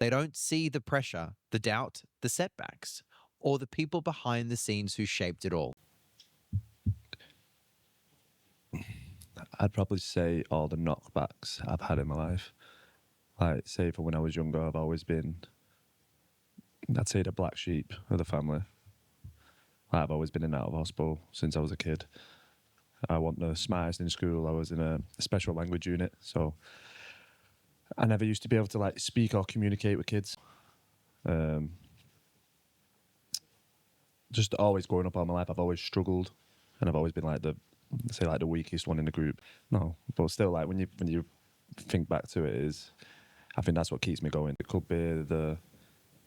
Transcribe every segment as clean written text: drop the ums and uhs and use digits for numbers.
They don't see the pressure, the doubt, the setbacks, or the people behind the scenes who shaped it all. I'd probably say all the knockbacks I've had in my life. Like, say for when I was younger, I've always been, I'd say, the black sheep of the family. I've always been in and out of hospital since I was a kid. I wasn't the smartest in school. I was in a special language unit, so I never used to be able to like speak or communicate with kids. Just always growing up all my life, I've always struggled, and I've always been like the weakest one in the group. No, but still, like when you think back to it, is I think that's what keeps me going. It could be the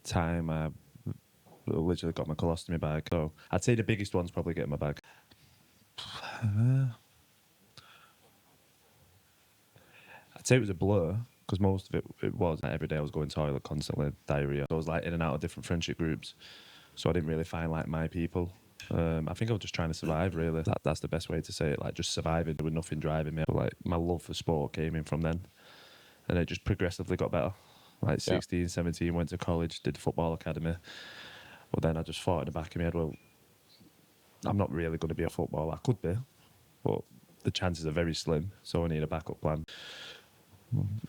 time I literally got my colostomy bag. So I'd say the biggest one's probably getting my bag. I'd say it was a blur because most of it was every day I was going to toilet constantly, diarrhea. I was like in and out of different friendship groups, so I didn't really find like my people. I think I was just trying to survive, really. That's the best way to say it, like just surviving with nothing driving me. But, like my love for sport came in from then, and it just progressively got better. Like 16, 17, went to college, did football academy. But then I just thought in the back of my head, well, I'm not really going to be a footballer. I could be, but the chances are very slim, so I need a backup plan.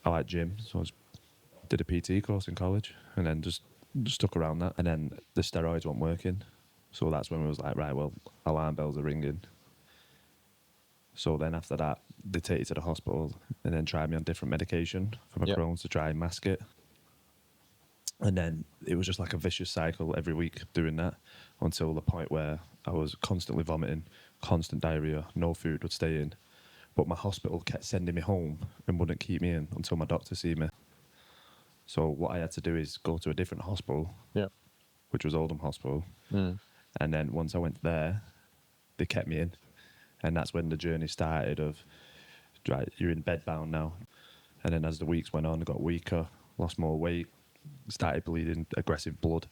I like gym, so I did a PT course in college and then just stuck around that. And then the steroids weren't working. So that's when we was like, right, well, alarm bells are ringing. So then after that, they take you to the hospital and then try me on different medication for my Crohn's to try and mask it. And then it was just like a vicious cycle every week doing that until the point where I was constantly vomiting, constant diarrhea, no food would stay in. But my hospital kept sending me home and wouldn't keep me in until my doctor see me. So what I had to do is go to a different hospital, which was Oldham Hospital. And then once I went there, they kept me in. And that's when the journey started of, right, you're in bed bound now. And then as the weeks went on, I got weaker, lost more weight, started bleeding aggressive blood.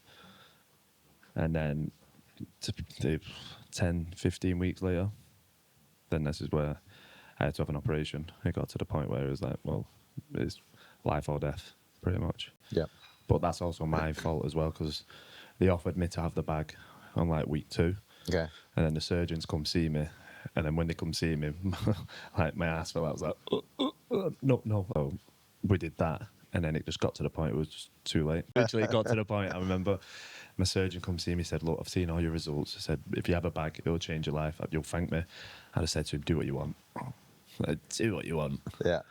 And then 10, 15 weeks later, then this is where I had to have an operation. It got to the point where it was like, well, it's life or death, pretty much. Yeah. But that's also my fault as well, because they offered me to have the bag on like week 2. Okay. And then the surgeons come see me. And then when they come see me, like my ass fell out. I was like, no. So we did that. And then it just got to the point, it was just too late. Literally, it got to the point, I remember my surgeon come see me, said, look, I've seen all your results. I said, if you have a bag, it'll change your life. You'll thank me. And I said to him, do what you want. Like, do what you want. Yeah.